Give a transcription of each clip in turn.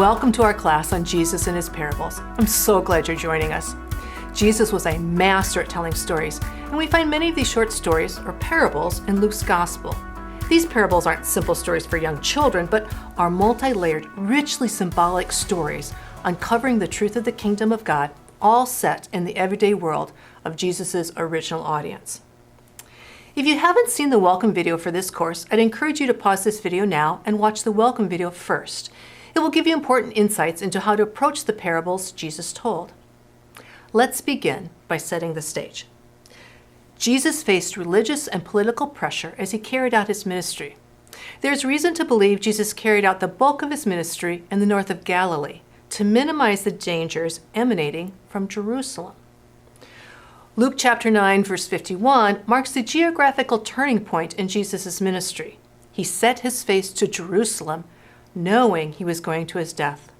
Welcome to our class on Jesus and his parables. I'm so glad you're joining us. Jesus was a master at telling stories, and we find many of these short stories or parables in Luke's gospel. These parables aren't simple stories for young children, but are multi-layered, richly symbolic stories uncovering the truth of the kingdom of God, all set in the everyday world of Jesus' original audience. If you haven't seen the welcome video for this course, I'd encourage you to pause this video now and watch the welcome video first. It will give you important insights into how to approach the parables Jesus told. Let's begin by setting the stage. Jesus faced religious and political pressure as he carried out his ministry. There's reason to believe Jesus carried out the bulk of his ministry in the north of Galilee to minimize the dangers emanating from Jerusalem. Luke chapter 9, verse 51 marks the geographical turning point in Jesus' ministry. He set his face to Jerusalem, knowing he was going to his death.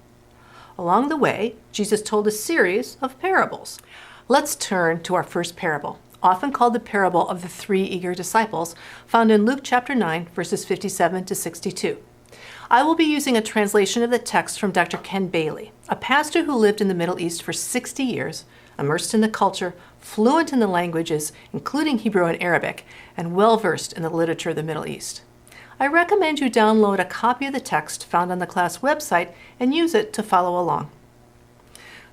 Along the way, Jesus told a series of parables. Let's turn to our first parable, often called the parable of the three eager disciples, found in Luke chapter 9, verses 57 to 62. I will be using a translation of the text from Dr. Ken Bailey, a pastor who lived in the Middle East for 60 years, immersed in the culture, fluent in the languages, including Hebrew and Arabic, and well-versed in the literature of the Middle East. I recommend you download a copy of the text found on the class website and use it to follow along.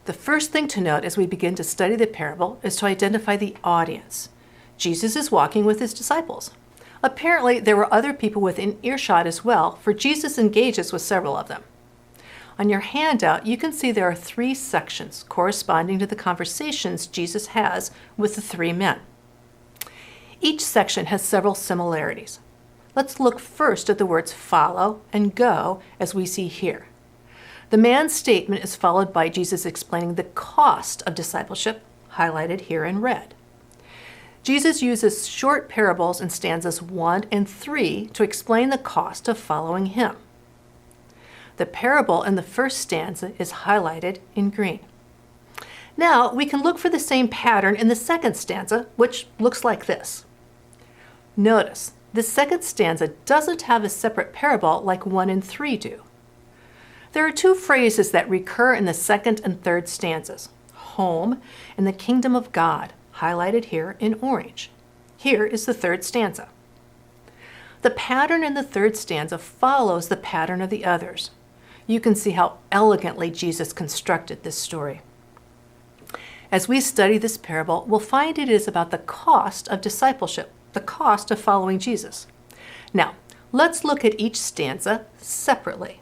The first thing to note as we begin to study the parable is to identify the audience. Jesus is walking with his disciples. Apparently, there were other people within earshot as well, for Jesus engages with several of them. On your handout, you can see there are three sections corresponding to the conversations Jesus has with the three men. Each section has several similarities. Let's look first at the words follow and go as we see here. The man's statement is followed by Jesus explaining the cost of discipleship, highlighted here in red. Jesus uses short parables in stanzas 1 and 3 to explain the cost of following him. The parable in the first stanza is highlighted in green. Now we can look for the same pattern in the second stanza, which looks like this. Notice, the second stanza doesn't have a separate parable like 1 and 3 do. There are two phrases that recur in the second and third stanzas, home and the kingdom of God, highlighted here in orange. Here is the third stanza. The pattern in the third stanza follows the pattern of the others. You can see how elegantly Jesus constructed this story. As we study this parable, we'll find it is about the cost of discipleship, the cost of following Jesus. Now, let's look at each stanza separately.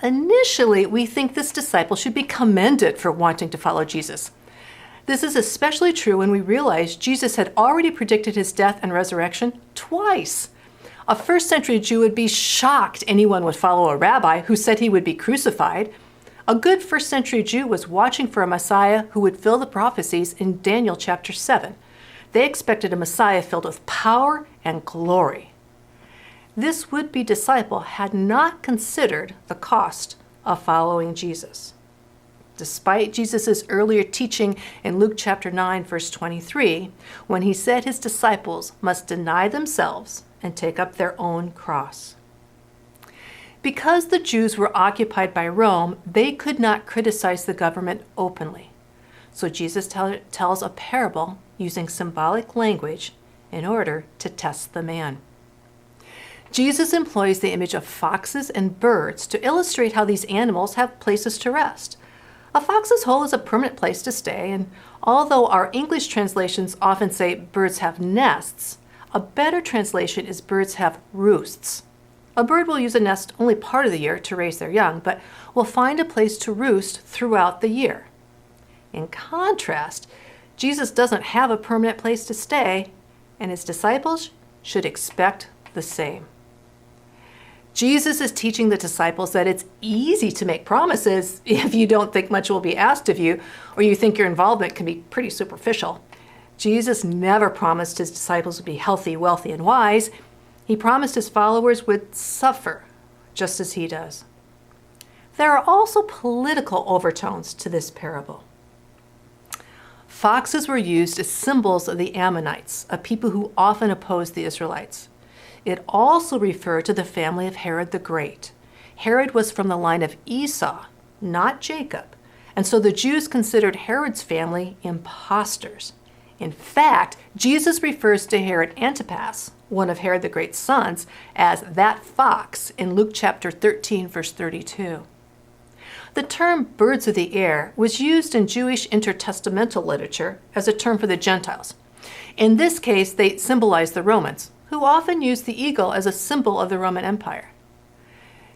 Initially, we think this disciple should be commended for wanting to follow Jesus. This is especially true when we realize Jesus had already predicted his death and resurrection twice. A first-century Jew would be shocked anyone would follow a rabbi who said he would be crucified. A good first-century Jew was watching for a Messiah who would fill the prophecies in Daniel chapter 7. They expected a Messiah filled with power and glory. This would-be disciple had not considered the cost of following Jesus. Despite Jesus' earlier teaching in Luke chapter 9, verse 23, when he said his disciples must deny themselves and take up their own cross. Because the Jews were occupied by Rome, they could not criticize the government openly. So Jesus tells a parable using symbolic language in order to test the man. Jesus employs the image of foxes and birds to illustrate how these animals have places to rest. A fox's hole is a permanent place to stay, and although our English translations often say birds have nests, a better translation is birds have roosts. A bird will use a nest only part of the year to raise their young, but will find a place to roost throughout the year. In contrast, Jesus doesn't have a permanent place to stay, and his disciples should expect the same. Jesus is teaching the disciples that it's easy to make promises if you don't think much will be asked of you, or you think your involvement can be pretty superficial. Jesus never promised his disciples would be healthy, wealthy, and wise. He promised his followers would suffer, just as he does. There are also political overtones to this parable. Foxes were used as symbols of the Ammonites, a people who often opposed the Israelites. It also referred to the family of Herod the Great. Herod was from the line of Esau, not Jacob, and so the Jews considered Herod's family impostors. In fact, Jesus refers to Herod Antipas, one of Herod the Great's sons, as that fox in Luke chapter 13, verse 32. The term birds of the air was used in Jewish intertestamental literature as a term for the Gentiles. In this case, they symbolized the Romans, who often used the eagle as a symbol of the Roman Empire.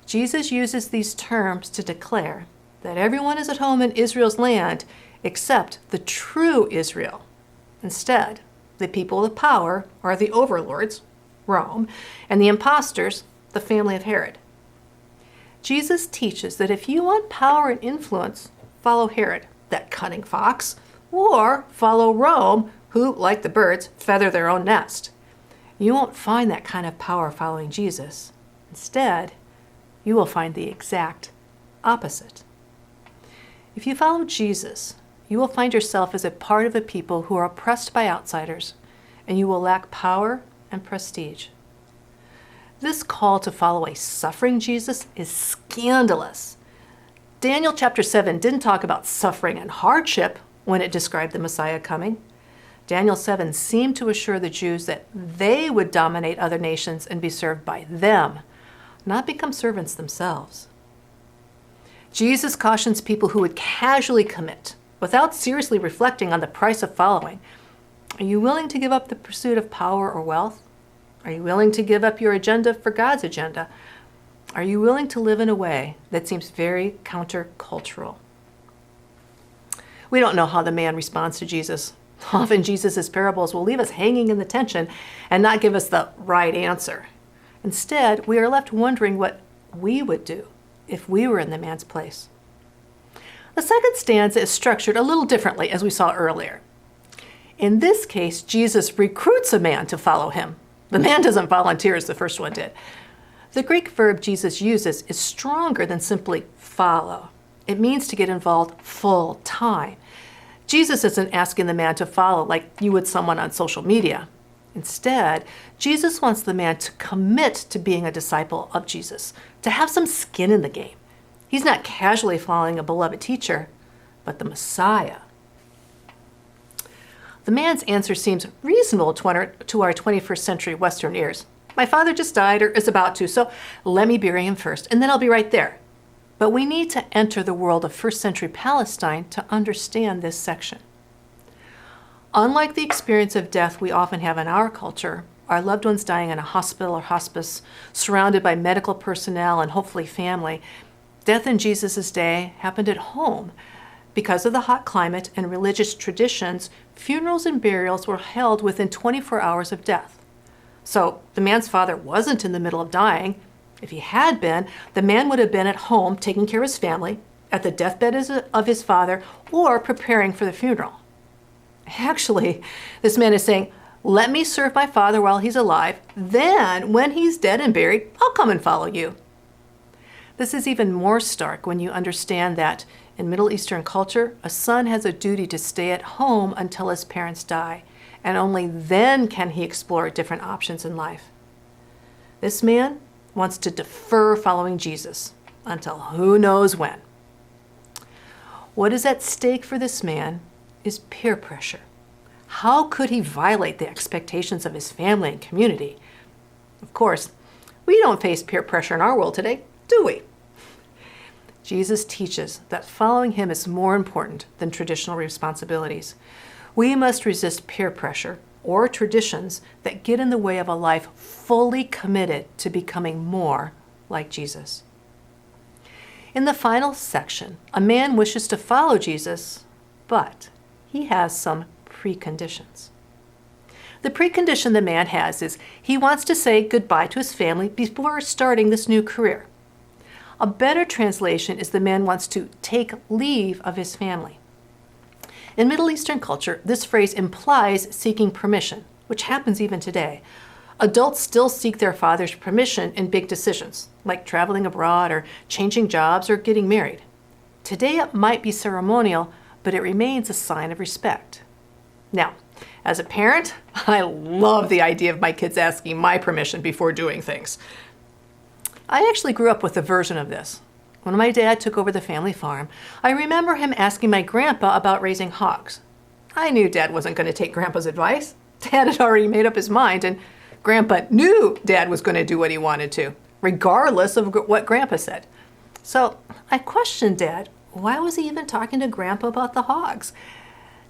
Jesus uses these terms to declare that everyone is at home in Israel's land except the true Israel. Instead, the people of power are the overlords, Rome, and the impostors, the family of Herod. Jesus teaches that if you want power and influence, follow Herod, that cunning fox, or follow Rome, who, like the birds, feather their own nest. You won't find that kind of power following Jesus. Instead, you will find the exact opposite. If you follow Jesus, you will find yourself as a part of a people who are oppressed by outsiders, and you will lack power and prestige. This call to follow a suffering Jesus is scandalous. Daniel chapter 7 didn't talk about suffering and hardship when it described the Messiah coming. Daniel 7 seemed to assure the Jews that they would dominate other nations and be served by them, not become servants themselves. Jesus cautions people who would casually commit without seriously reflecting on the price of following. Are you willing to give up the pursuit of power or wealth? Are you willing to give up your agenda for God's agenda? Are you willing to live in a way that seems very countercultural? We don't know how the man responds to Jesus. Often Jesus' parables will leave us hanging in the tension and not give us the right answer. Instead, we are left wondering what we would do if we were in the man's place. The second stanza is structured a little differently, as we saw earlier. In this case, Jesus recruits a man to follow him. The man doesn't volunteer as the first one did. The Greek verb Jesus uses is stronger than simply follow. It means to get involved full time. Jesus isn't asking the man to follow like you would someone on social media. Instead, Jesus wants the man to commit to being a disciple of Jesus, to have some skin in the game. He's not casually following a beloved teacher, but the Messiah. The man's answer seems reasonable to our 21st century Western ears. My father just died or is about to, so let me bury him first, and then I'll be right there. But we need to enter the world of first century Palestine to understand this section. Unlike the experience of death we often have in our culture, our loved ones dying in a hospital or hospice, surrounded by medical personnel and hopefully family, death in Jesus' day happened at home. Because of the hot climate and religious traditions, funerals and burials were held within 24 hours of death. So the man's father wasn't in the middle of dying. If he had been, the man would have been at home taking care of his family, at the deathbed of his father, or preparing for the funeral. Actually, this man is saying, let me serve my father while he's alive, then when he's dead and buried, I'll come and follow you. This is even more stark when you understand that in Middle Eastern culture, a son has a duty to stay at home until his parents die, and only then can he explore different options in life. This man wants to defer following Jesus until who knows when. What is at stake for this man is peer pressure. How could he violate the expectations of his family and community? Of course, we don't face peer pressure in our world today, do we? Jesus teaches that following him is more important than traditional responsibilities. We must resist peer pressure or traditions that get in the way of a life fully committed to becoming more like Jesus. In the final section, a man wishes to follow Jesus, but he has some preconditions. The precondition the man has is he wants to say goodbye to his family before starting this new career. A better translation is the man wants to take leave of his family. In Middle Eastern culture, this phrase implies seeking permission, which happens even today. Adults still seek their father's permission in big decisions, like traveling abroad or changing jobs or getting married. Today it might be ceremonial, but it remains a sign of respect. Now, as a parent, I love the idea of my kids asking my permission before doing things. I actually grew up with a version of this. When my dad took over the family farm, I remember him asking my grandpa about raising hogs. I knew Dad wasn't going to take Grandpa's advice. Dad had already made up his mind, and Grandpa knew Dad was going to do what he wanted to, regardless of what Grandpa said. So I questioned Dad, why was he even talking to Grandpa about the hogs?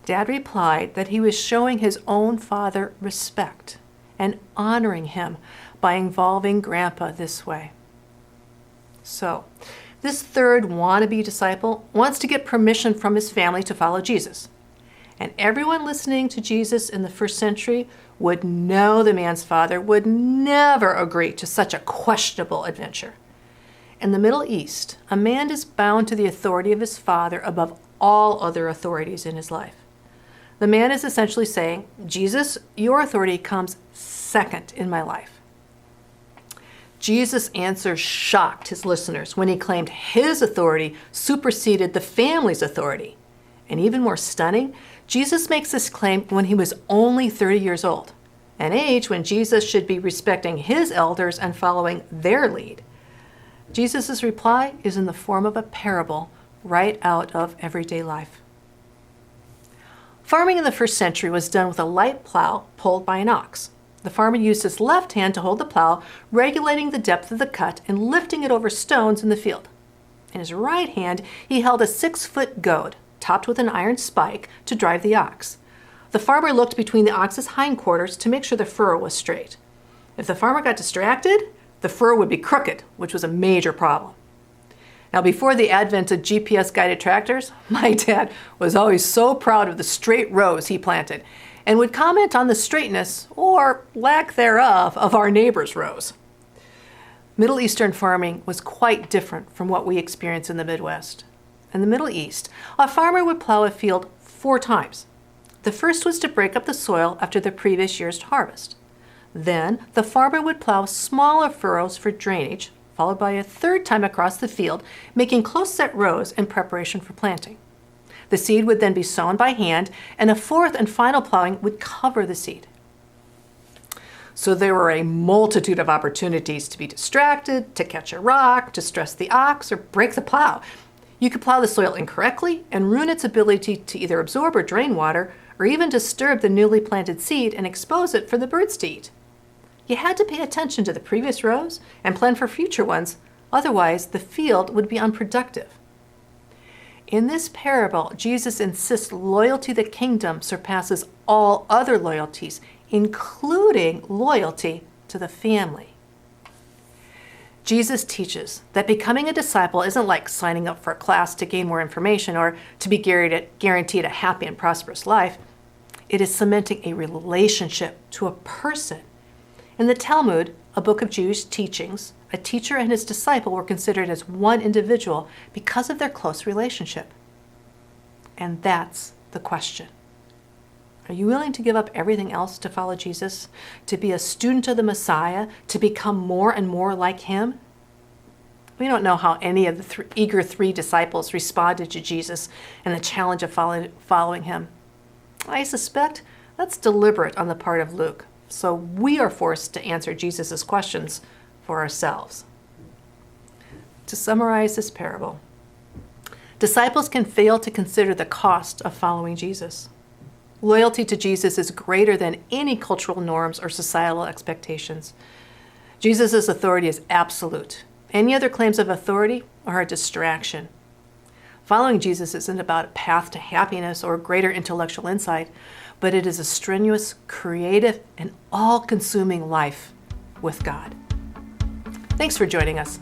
Dad replied that he was showing his own father respect and honoring him by involving Grandpa this way. So, this third wannabe disciple wants to get permission from his family to follow Jesus. And everyone listening to Jesus in the first century would know the man's father would never agree to such a questionable adventure. In the Middle East, a man is bound to the authority of his father above all other authorities in his life. The man is essentially saying, Jesus, your authority comes second in my life. Jesus' answer shocked his listeners when he claimed his authority superseded the family's authority. And even more stunning, Jesus makes this claim when he was only 30 years old, an age when Jesus should be respecting his elders and following their lead. Jesus' reply is in the form of a parable right out of everyday life. Farming in the first century was done with a light plow pulled by an ox. The farmer used his left hand to hold the plow, regulating the depth of the cut and lifting it over stones in the field. In his right hand, he held a 6-foot goad, topped with an iron spike, to drive the ox. The farmer looked between the ox's hindquarters to make sure the furrow was straight. If the farmer got distracted, the furrow would be crooked, which was a major problem. Now, before the advent of GPS-guided tractors, my dad was always so proud of the straight rows he planted and would comment on the straightness, or lack thereof, of our neighbors' rows. Middle Eastern farming was quite different from what we experience in the Midwest. In the Middle East, a farmer would plow a field 4 times. The first was to break up the soil after the previous year's harvest. Then, the farmer would plow smaller furrows for drainage, followed by a 3rd time across the field, making close-set rows in preparation for planting. The seed would then be sown by hand, and a 4th and final plowing would cover the seed. So there were a multitude of opportunities to be distracted, to catch a rock, to stress the ox, or break the plow. You could plow the soil incorrectly and ruin its ability to either absorb or drain water, or even disturb the newly planted seed and expose it for the birds to eat. You had to pay attention to the previous rows and plan for future ones, otherwise the field would be unproductive. In this parable, Jesus insists loyalty to the kingdom surpasses all other loyalties, including loyalty to the family. Jesus teaches that becoming a disciple isn't like signing up for a class to gain more information or to be guaranteed a happy and prosperous life. It is cementing a relationship to a person. In the Talmud, a book of Jewish teachings, a teacher and his disciple were considered as one individual because of their close relationship. And that's the question. Are you willing to give up everything else to follow Jesus, to be a student of the Messiah, to become more and more like him? We don't know how any of the eager 3 disciples responded to Jesus and the challenge of following him. I suspect that's deliberate on the part of Luke, so we are forced to answer Jesus' questions for ourselves. To summarize this parable, disciples can fail to consider the cost of following Jesus. Loyalty to Jesus is greater than any cultural norms or societal expectations. Jesus' authority is absolute. Any other claims of authority are a distraction. Following Jesus isn't about a path to happiness or greater intellectual insight, but it is a strenuous, creative, and all-consuming life with God. Thanks for joining us.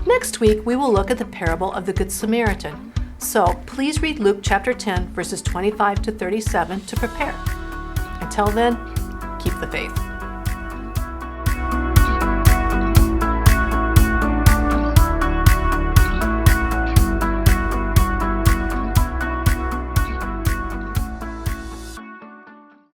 Next week, we will look at the parable of the Good Samaritan. So please read Luke chapter 10, verses 25 to 37 to prepare. Until then, keep the faith.